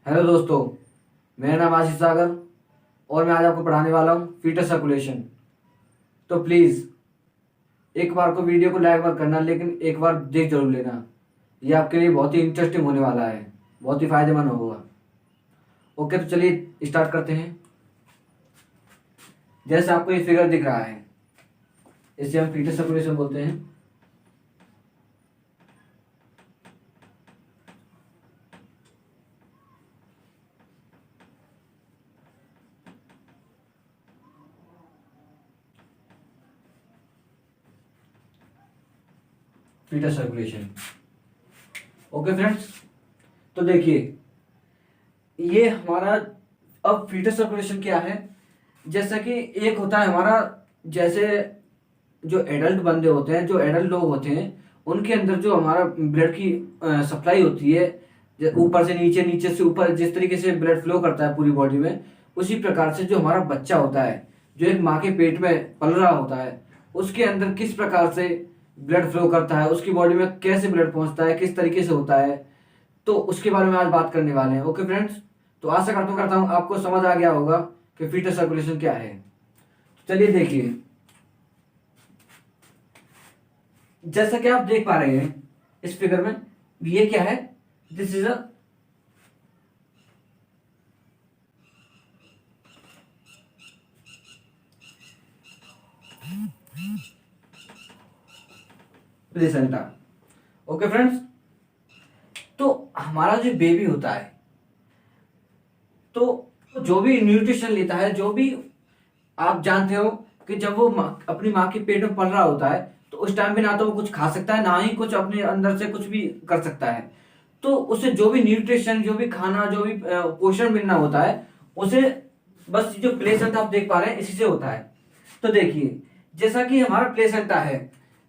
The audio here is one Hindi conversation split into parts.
हेलो दोस्तों, मेरा नाम आशीष सागर और मैं आज आपको पढ़ाने वाला हूँ फीटस सर्कुलेशन। तो प्लीज़ एक बार को वीडियो को लाइक मत करना, लेकिन एक बार देख जरूर लेना। ये आपके लिए बहुत ही इंटरेस्टिंग होने वाला है, बहुत ही फायदेमंद होगा। ओके, तो चलिए स्टार्ट करते हैं। जैसे आपको ये फिगर दिख रहा है, इसे हम फीटस सर्कुलेशन बोलते हैं। Foetus circulation. ओके फ्रेंड्स, तो देखिए ये हमारा अब फीटस सर्कुलेशन क्या है। जैसा कि एक होता है हमारा, जैसे जो एडल्ट बंदे होते हैं, जो एडल्ट लोग होते हैं, उनके अंदर जो हमारा ब्लड की सप्लाई होती है, ऊपर से नीचे, नीचे से ऊपर, जिस तरीके से ब्लड फ्लो करता है पूरी बॉडी में, उसी प्रकार से जो हमारा बच्चा होता है, जो एक माँ के पेट में पल रहा होता है, उसके अंदर किस प्रकार से ब्लड फ्लो करता है, उसकी बॉडी में कैसे ब्लड पहुंचता है, किस तरीके से होता है, तो उसके बारे में आज बात करने वाले हैं। ओके फ्रेंड्स, तो आशा करता हूँ आपको समझ आ गया होगा कि फीटस सर्कुलेशन क्या है। चलिए देखिए, जैसा कि आप देख पा रहे हैं इस फिगर में, ये क्या है, this is a placenta. Okay friends, तो हमारा जो बेबी होता है, तो जो भी न्यूट्रिशन लेता है, जो भी आप जानते हो कि जब वो अपनी माँ के पेट में पल रहा होता है, तो उस टाइम पे ना तो वो कुछ खा सकता है, ना ही कुछ अपने अंदर से कुछ भी कर सकता है। तो उसे जो भी न्यूट्रिशन, जो भी खाना, जो भी पोषण मिलना होता है, उसे बस जो प्लेसेंटा आप देख पा रहे हैं इसी से होता है। तो देखिए, जैसा कि हमारा प्लेसेंटा है,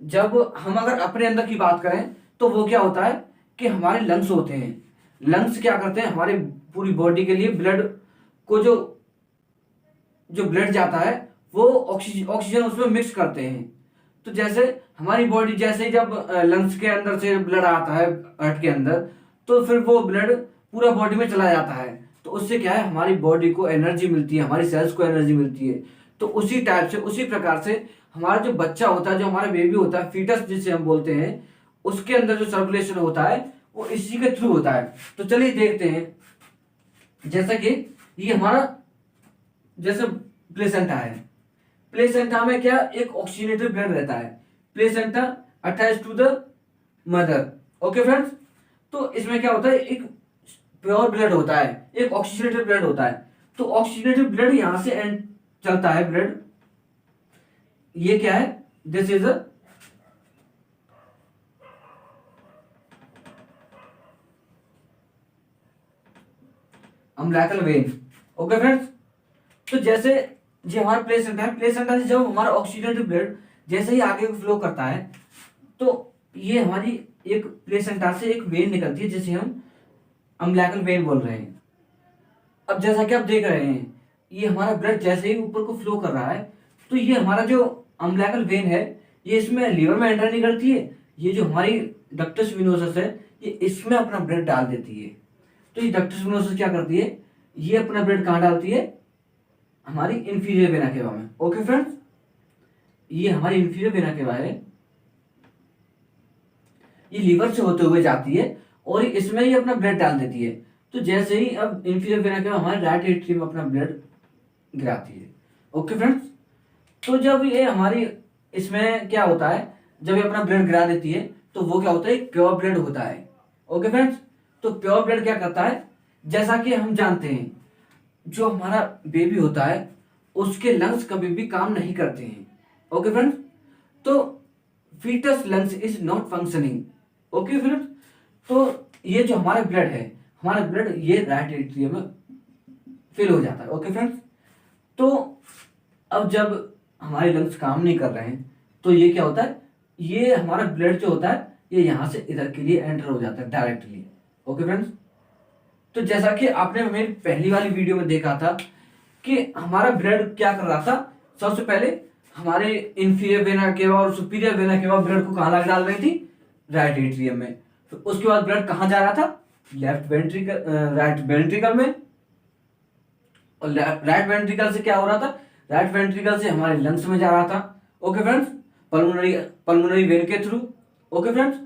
जब हम अगर अपने अंदर की बात करें तो वो क्या होता है कि हमारे लंग्स होते हैं। लंग्स क्या करते हैं, हमारे पूरी बॉडी के लिए ब्लड को, जो ब्लड जाता है, वो ऑक्सीजन उसमें मिक्स करते हैं। तो जैसे हमारी बॉडी, जैसे ही जब लंग्स के अंदर से ब्लड आता है हार्ट के अंदर, तो फिर वो ब्लड पूरा बॉडी में चला जाता है। तो उससे क्या है, हमारी बॉडी को एनर्जी मिलती है, हमारी सेल्स को एनर्जी मिलती है। तो उसी टाइप से, उसी प्रकार से हमारा जो बच्चा होता है, जो हमारा बेबी होता है, फीटस जिसे हम बोलते हैं, उसके अंदर जो सर्कुलेशन होता है वो इसी के थ्रू होता है। तो चलिए देखते हैं। जैसा कि ये हमारा जैसे प्लेसेंटा है, प्लेसेंटा में क्या, एक ऑक्सीजनेटेड ब्लड रहता है। Placenta attach to the mother. Okay friends, तो इसमें क्या होता है, एक प्योर ब्लड होता है, एक ऑक्सीजनेटेड ब्लड होता है। तो ऑक्सीजनेटेड ब्लड यहां से एंड चलता है ब्लड। ये क्या है, this is a umbilical when. Okay friends, तो जैसे जो हमारा प्लेसेंटा है, प्लेसेंटा से जब हमारा ऑक्सीजनेटेड ब्लड जैसे ही आगे फ्लो करता है, तो ये हमारी एक प्लेसेंटा से एक वेन निकलती है, जिसे हम अम्बिलिकल वेन बोल रहे हैं। अब जैसा कि आप देख रहे हैं, ये हमारा ब्लड जैसे ही ऊपर को फ्लो कर रहा है, तो ये हमारा जो अम्बिलिकल वेन है, ये इसमें लीवर में एंटर नहीं करती है। ये जो हमारी डक्टस विनोसस है, ये इसमें अपना ब्लड डाल देती है। तो ये डक्टस विनोसस क्या करती है, ये अपना ब्लड कहाँ डालती है, हमारी इंफीरियर वेना केवा में। ओके फ्रेंड्स, ये हमारी इंफीरियर वेना केवा है, ये लीवर से होते हुए जाती है और इसमें ही अपना ब्लड डाल देती है। तो जैसे ही अब इंफीरियर वेना केवा हमारे राइट एट्रियम में अपना ब्लड गिराती है। ओके फ्रेंड्स, तो जब ये हमारी इसमें क्या होता है, जब ये अपना ब्लड गिरा देती है, तो वो क्या होता है, प्योर ब्लड होता है। ओके फ्रेंड्स, तो प्योर ब्लड क्या करता है, जैसा कि हम जानते हैं, जो हमारा बेबी होता है उसके लंग्स कभी भी काम नहीं करते हैं। ओके फ्रेंड्स, तो foetus lungs is not functioning. Okay friends, तो ये जो हमारा ब्लड है, हमारा ब्लड ये राइट एट्रियम में फिल हो जाता है। ओके फ्रेंड्स, तो अब जब हमारे लंग्स काम नहीं कर रहे हैं, तो ये क्या होता है, ये हमारा ब्लड जो होता है, ये यहां से इधर के लिए एंटर हो जाता है डायरेक्टली। ओके फ्रेंड्स, तो जैसा कि आपने मेरी पहली वाली वीडियो में देखा था कि हमारा ब्लड क्या कर रहा था, सबसे पहले हमारे इंफीरियर वेना केवा और सुपीरियर वेना केवा ब्लड को कहां लगा डाल रही थी, राइट एट्रियम में। फिर उसके बाद ब्लड कहां जा रहा था, लेफ्ट वेंट्रिकल, राइट वेंट्रिकल में, और राइट वेंट्रिकल से क्या हो रहा था, राइट वेंट्रिकल से हमारे लंग्स में जा रहा था। Okay friends, pulmonary pulmonary vein के थ्रू। ओके फ्रेंड्स,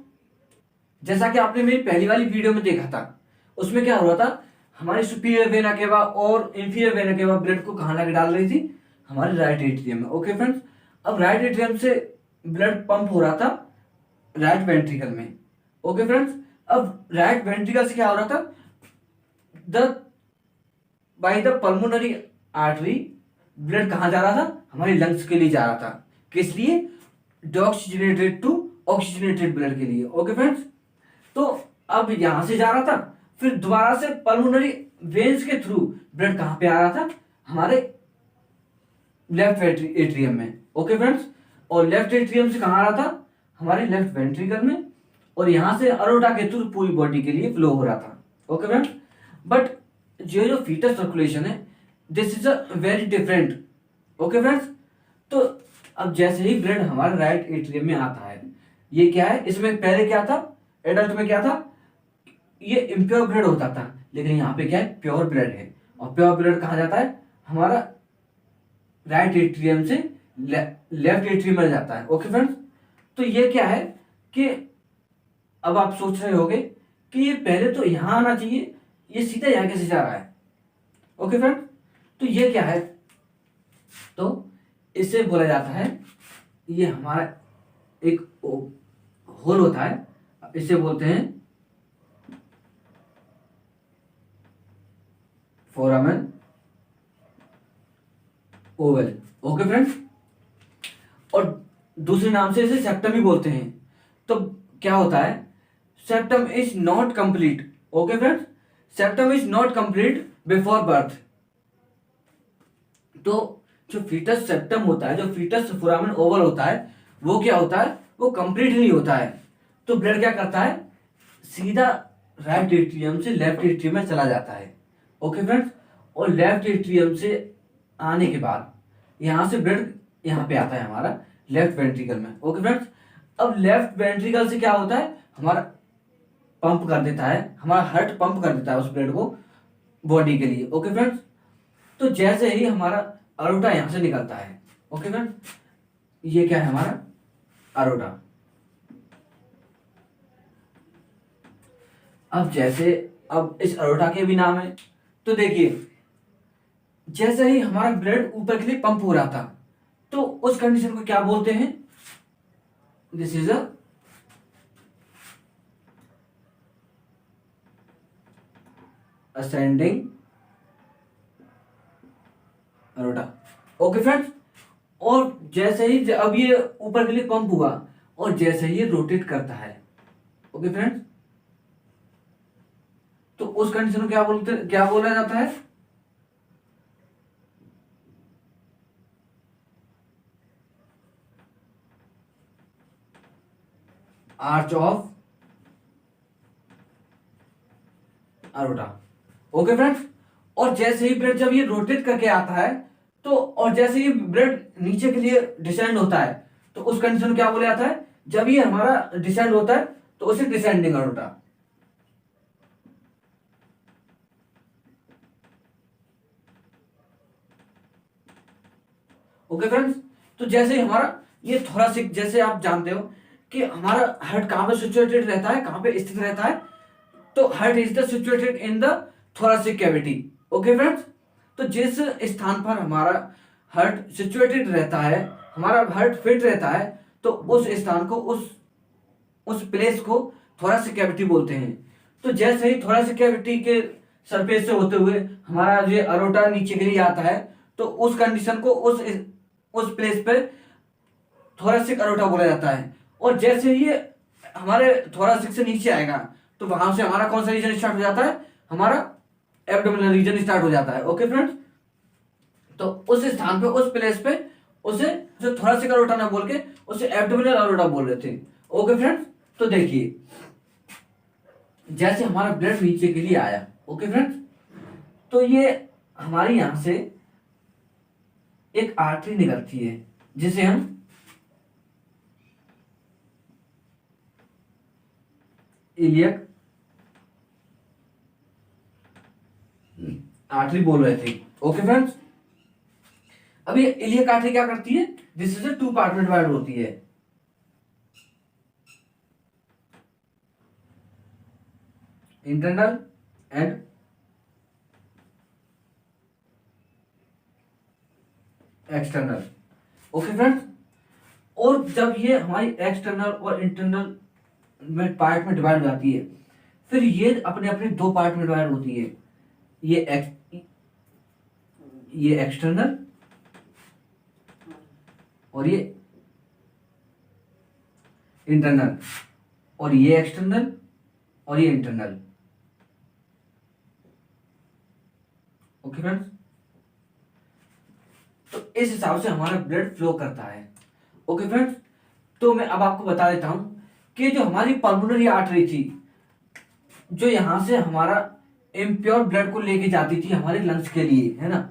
जैसा कि आपने मेरी पहली वाली वीडियो में देखा था, उसमें क्या हो रहा था, हमारी सुपीरियर वेना केवा और इंफीरियर वेना केवा ब्लड को कहाँ लगे डाल रही थी, हमारे राइट एट्रियम में। ओके फ्रेंड्स, अब राइट एट्रियम से ब्लड पंप हो रहा था राइट वेंट्रिकल में। ओके फ्रेंड्स, अब राइट वेंट्रिकल से क्या हो रहा था, the by the pulmonary artery blood कहाँ जा रहा था, हमारे लंग्स के लिए जा रहा था। किस लिए, डीऑक्सीजनेटेड टू ऑक्सीजनेटेड ब्लड के लिए। ओके फ्रेंड्स, तो अब यहां से जा रहा था, फिर दोबारा से पल्मोनरी वेन्स के थ्रू ब्लड कहां पे आ रहा था, हमारे लेफ्ट एट्रियम में। ओके फ्रेंड्स, और लेफ्ट एट्रियम से कहां आ रहा था, हमारे लेफ्ट वेंट्रिकल में, और यहां से अरोटा के थ्रू पूरी बॉडी के लिए फ्लो हो रहा था। ओके फ्रेंड्स, बट जो फीटस सर्कुलेशन है, this is a very different. Okay friends, तो अब जैसे ही ब्लड हमारे राइट एट्रियम में आता है, ये क्या है, इसमें पहले क्या था, एडल्ट में क्या था, ये इम्प्योर ब्लड होता था, लेकिन यहाँ पे क्या है, प्योर ब्लड है। और प्योर ब्लड कहा जाता है, हमारा राइट एट्रियम से लेफ्ट एट्रियम में जाता है। ओके फ्रेंड्स, तो ये क्या है कि अब आप सोच रहे होंगे कि ये पहले तो यहां आना चाहिए, ये सीधा यहां कैसे जा रहा है। ओके फ्रेंड, तो ये क्या है, तो इसे बोला जाता है, ये हमारा एक होल होता है, इसे बोलते हैं फोरामेन ओवल। ओके फ्रेंड्स, और दूसरे नाम से इसे सेप्टम भी बोलते हैं। तो क्या होता है, septum is not complete. Okay friends, septum is not complete before birth. तो जो फीटस सेप्टम होता है, जो फीटस फोरामेन ओवल होता है, वो क्या होता है, वो कंप्लीट नहीं होता है। तो ब्लड क्या करता है, सीधा राइट एट्रियम से लेफ्ट एट्रियम में चला जाता है। ओके फ्रेंड्स, और लेफ्ट एट्रियम से आने के बाद यहां से ब्लड यहाँ पे आता है हमारा लेफ्ट वेंट्रिकल में। ओके फ्रेंड्स, अब लेफ्ट वेंट्रिकल से क्या होता है, हमारा पंप कर देता है, हमारा हार्ट पंप कर देता है उस ब्लड को बॉडी के लिए। ओके फ्रेंड्स, तो जैसे ही हमारा अरोटा यहां से निकलता है, ओके फ्रेंड्स, ये क्या है हमारा अरोटा। अब जैसे, अब इस अरोटा के भी नाम है, तो देखिए जैसे ही हमारा ब्लड ऊपर के लिए पंप हो रहा था, तो उस कंडीशन को क्या बोलते हैं, this is a ascending aorta. Okay friends, और जैसे ही अब ये ऊपर के लिए पंप हुआ, और जैसे ही ये रोटेट करता है, ओके फ्रेंड्स, तो उस कंडीशन को क्या बोला जाता है, arch of aorta. Okay friends, और जैसे ही ब्लड जब ये रोटेट करके आता है, तो और जैसे ही ब्लड नीचे के लिए डिसेंड होता है, तो उस कंडीशन को क्या बोला जाता है, जब ये हमारा डिसेंड होता है तो उसे डिसेंडिंग अरोटा। ओके फ्रेंड्स, तो जैसे ही हमारा ये थोरासिक, जैसे आप जानते हो कि हमारा हार्ट कहां पे सिचुएटेड रहता है, कहां पे स्थित रहता है, तो heart is the situated in the thoracic cavity. Okay friends, तो जिस स्थान पर हमारा हार्ट सिचुएटेड रहता है, हमारा हार्ट फिट रहता है, तो उस स्थान को, उस प्लेस को थोरासिक कैविटी बोलते हैं। तो जैसे ही थोरासिक कैविटी के सरफेस से होते हुए हमारा ये अरोटा नीचे के लिए आता है, तो उस कंडीशन को उस प्लेस पे थोरासिक अरोटा बोला जाता है। और जैसे ही ये हमारे थोरासिक से नीचे आएगा, तो वहां से हमारा कौन सा रीजन स्टार्ट हो जाता है, हमारा एब्डोमिनल रीजन स्टार्ट हो जाता है। ओके फ्रेंड्स, तो उस स्थान पे, उस प्लेस पे उसे जो थोरासिक अरोटा ना बोल के उसे एब्डोमिनल अरोटा बोल रहे थे। ओके फ्रेंड्स, तो देखिए जैसे हमारा ब्लड नीचे के लिए आया, ओके फ्रेंड्स, तो ये हमारे यहां से एक आर्टरी निकलती है, जिसे हम इलियक आर्टरी बोल रहे थे। ओके फ्रेंड्स, अब ये इलियक आर्टरी क्या करती है, दिस इज टू पार्ट में डिवाइड होती है। Internal and external. Okay friends, और जब ये हमारी एक्सटर्नल और इंटरनल में पार्ट में डिवाइड हो जाती है, फिर ये अपने अपने दो पार्ट में डिवाइड होती है, ये एक्सटर्नल और ये इंटरनल, और ये एक्सटर्नल और ये इंटरनल। ओके फ्रेंड्स, तो इस हिसाब से हमारा ब्लड फ्लो करता है। ओके फ्रेंड्स, तो मैं अब आपको बता देता हूं कि जो हमारी पल्मोनरी आर्टरी थी, जो यहां से हमारा इम्प्योर ब्लड को लेके जाती थी हमारे लंग्स के लिए, है ना।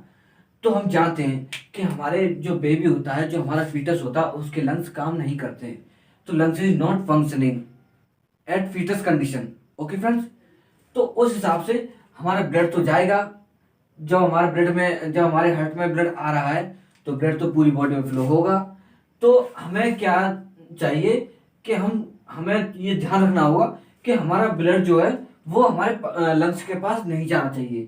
तो हम जानते हैं कि हमारे जो बेबी होता है, जो हमारा फीटस होता है, उसके लंग्स काम नहीं करते हैं, तो lungs is not functioning at foetus condition. Okay friends, तो उस हिसाब से हमारा ब्लड तो जाएगा, जब हमारे ब्लड में, जब हमारे हार्ट में ब्लड आ रहा है तो ब्लड तो पूरी बॉडी में फ्लो होगा। तो हमें क्या चाहिए कि हमें ये ध्यान रखना होगा कि हमारा ब्लड जो है वो हमारे लंग्स के पास नहीं जाना चाहिए।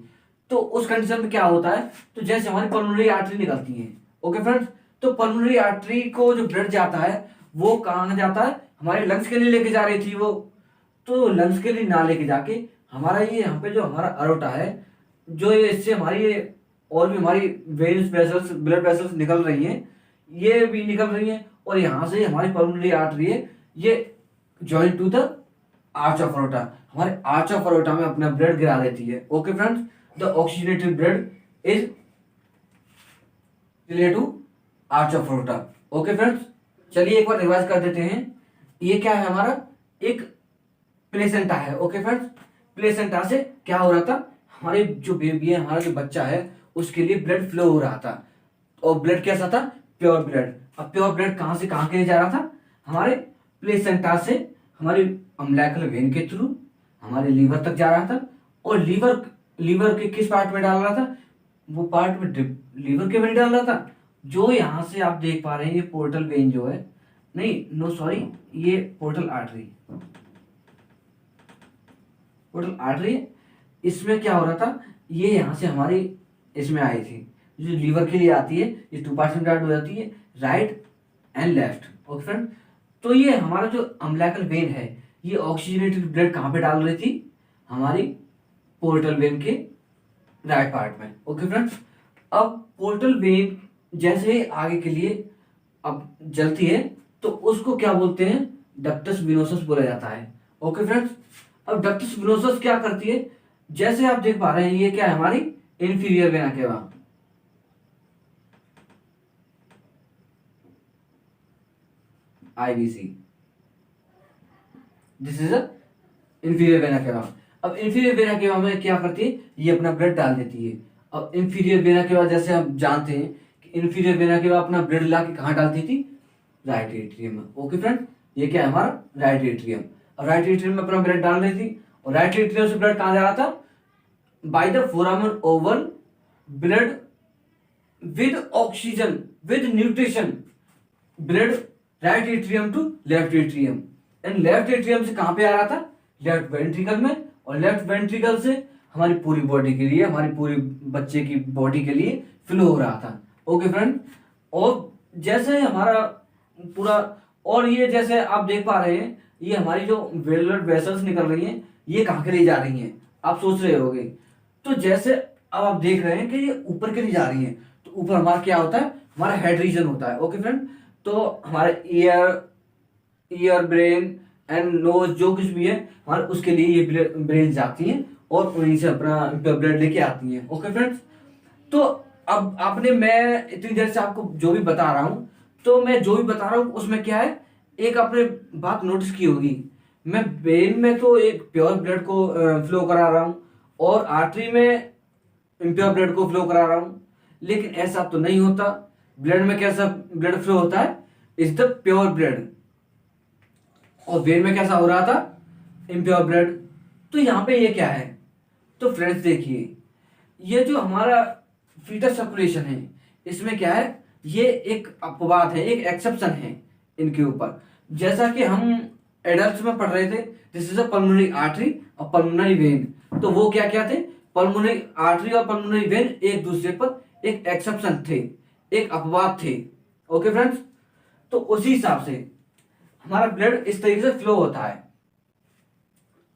तो उस कंडीशन में क्या होता है, तो जैसे हमारी पल्मोनरी आर्टरी निकलती है, ओके फ्रेंड्स, तो पल्मोनरी आर्टरी को जो ब्लड जाता है वो कहाँ जाता है, हमारे लंग्स के लिए लेके जा रही थी वो, तो लंग्स के लिए ना लेके जाके हमारा ये यहाँ पे जो हमारा अरोटा है, जो ये इससे हमारी ये और भी हमारी वेन्स वेसल्स, ब्लड वेसल्स निकल रही हैं, ये भी निकल रही हैं, और यहाँ से हमारी पल्मोनरी आर्टरी है, ये join to the arch of aorta, हमारे आर्च ऑफ अरोटा में अपना ब्लड गिरा देती है। Okay friends, the oxygenated blood is related to arch of aorta. Okay friends, चलिए एक बार रिवाइज कर देते हैं। ये क्या है, हमारा एक प्लेसेंटा है। ओके फ्रेंड्स, प्लेसेंटा से क्या हो रहा था, हमारे जो बेबी है, हमारा जो बच्चा है, उसके लिए ब्लड फ्लो हो रहा था, और ब्लड कैसा था, प्योर ब्लड। अब प्योर ब्लड कहां से कहां के लिए जा रहा था, हमारे प्लेसेंटा से हमारी अम्बिलिकल वेन के थ्रू हमारे लीवर तक जा रहा था, और लीवर के किस पार्ट में डाल रहा था, वो पार्ट में लीवर के में डाल रहा था, जो यहां से आप देख पा रहे हैं, ये पोर्टल वेन जो है, नहीं नो सॉरी, ये पोर्टल आर्टरी, पोर्टल आर्टरी, इसमें क्या हो रहा था, ये यहां से हमारी इसमें आई थी, जो लीवर के लिए आती है, ये टू पार्ट में डिवाइड हो जाती है, right and left. Okay friend, तो ये हमारा जो अम्बिलिकल वेन है, ये ऑक्सीजनेटेड ब्लड कहां पे डाल रही थी, हमारी पोर्टल वेन के राइट पार्ट में। ओके फ्रेंड्स, अब पोर्टल वेन जैसे ही आगे के लिए अब जलती है, तो उसको क्या बोलते हैं, डक्टस विनोसस बोला जाता है। ओके फ्रेंड्स, अब डक्टस विनोसस क्या करती है, जैसे आप देख पा रहे हैं, ये क्या है, हमारी inferior vena cava, IVC, this is a inferior vena cava. अब इंफीरियर वेना केवा में क्या करती है, ये अपना ब्लड डाल देती है। अब इंफीरियर वेना केवा, जैसे हम जानते हैं कि इंफीरियर वेना केवा अपना ब्लड ला के कहां डालती थी, राइट एट्रियम में। ओके फ्रेंड, ये क्या है, हमारा राइट एट्रियम, और राइट एट्रियम में अपना ब्लड डाल रही थी, और राइट एट्रियम से ब्लड कहां जा रहा था, by the foramen ovale, blood with oxygen with nutrition, blood right atrium to left atrium, and left atrium से कहां पे आ रहा था, लेफ्ट वेंट्रिकल में, और लेफ्ट वेंट्रिकल से हमारी पूरी बॉडी के लिए, हमारी पूरी बच्चे की बॉडी के लिए फ्लो हो रहा था। ओके फ्रेंड, और जैसे हमारा पूरा, और ये जैसे आप देख पा रहे हैं, ये हमारी जो ब्लड वेसल्स निकल रही हैं, ये कहां के लिए जा रही हैं, आप सोच रहे होंगे। तो जैसे अब आप देख रहे हैं कि ये ऊपर के लिए जा रही हैं, तो ऊपर हमारा क्या होता है, हमारा हेड रीजन होता है। ओके फ्रेंड, तो हमारे ईयर ब्रेन एंड नोज जो कुछ भी है हमारे, उसके लिए ये ब्रेन जाती हैं और उन्हीं से अपना ब्लड लेके आती हैं। ओके फ्रेंड्स, तो अब आपने, मैं इतनी देर से आपको जो भी बता रहा हूं, तो मैं जो भी बता रहा हूं उसमें क्या है, एक आपने बात नोटिस की होगी, मैं वेन में तो एक प्योर ब्लड को फ्लो करा रहा हूं, और आर्टरी में इम्प्योर ब्लड को फ्लो करा रहा हूं, लेकिन ऐसा तो नहीं होता। ब्लड में कैसा ब्लड फ्लो होता है, इज द प्योर ब्लड, और वेन में कैसा हो रहा था, इम्प्योर ब्लड। तो यहां पे ये क्या है, तो फ्रेंड्स देखिए, ये जो हमारा फीटस सर्कुलेशन है, इसमें क्या है, ये एक अपवाद है, एक एक्सेप्शन है इनके ऊपर। जैसा कि हम एडल्ट्स में पढ़ रहे थे, this is a pulmonary artery और पल्मोनरी वेन। तो वो क्या क्या थे, पल्मोनरी आर्टरी और पल्मोनरी वेन एक दूसरे पर एक एक्सेप्शन थे, एक अपवाद थे। ओके फ्रेंड्स, तो उसी हिसाब से हमारा ब्लड इस तरीके से फ्लो होता है।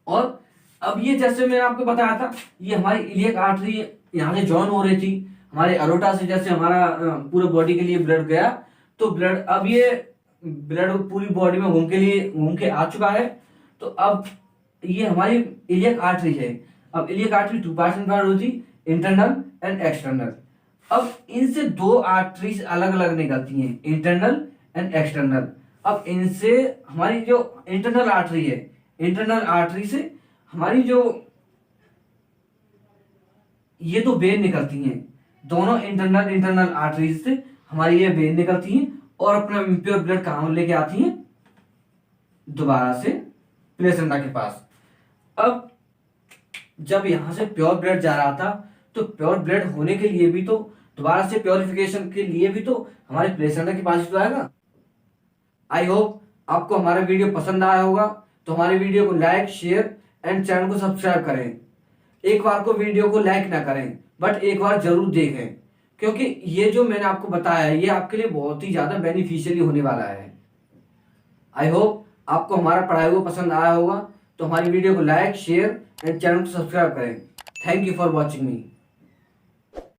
और अब ये जैसे मैंने आपको बताया था, ये हमारी इलियक आर्टरी यहाँ से जॉइन हो रही थी हमारे अरोटा से, जैसे हमारा पूरे बॉडी के लिए ब्लड गया, तो ब्लड अब ये ब्लड पूरी बॉडी में घूम के आ चुका है। तो अब ये हमारी इलियक आर्टरी है। अब इलियक आर्टरी 2 पार्ट्स में डिवाइड होती, इंटरनल एंड एक्सटर्नल। अब इनसे 2 आर्टरीज अलग अलग निकलती हैं, इंटरनल एंड एक्सटर्नल। अब इनसे हमारी जो इंटरनल आर्टरी है, इंटरनल आर्टरी से हमारी जो ये तो वेन निकलती हैं, दोनों इंटरनल आर्टरीज से हमारी ये वेन निकलती हैं और अपना प्योर ब्लड कहां लेके आती हैं, दोबारा से प्लेसेंटा के पास। अब जब यहां से प्योर ब्लड जा रहा था, तो प्योर ब्लड होने के लिए भी तो दोबारा से प्योरिफिकेशन के लिए भी तो हमारे प्लेसेंटा के पास ही तो आएगा। आई होप आपको हमारा वीडियो पसंद आया होगा। तो हमारे वीडियो को लाइक, शेयर एंड चैनल को सब्सक्राइब करें। एक बार को वीडियो को लाइक ना करें, बट एक बार जरूर देखें, क्योंकि ये जो मैंने आपको बताया है, ये आपके लिए बहुत ही ज्यादा बेनिफिशियली होने वाला है। आई होप आपको हमारा पढ़ाई हुआ पसंद आया होगा। तो हमारी वीडियो को लाइक, शेयर एंड चैनल को सब्सक्राइब करें। Thank you for watching me.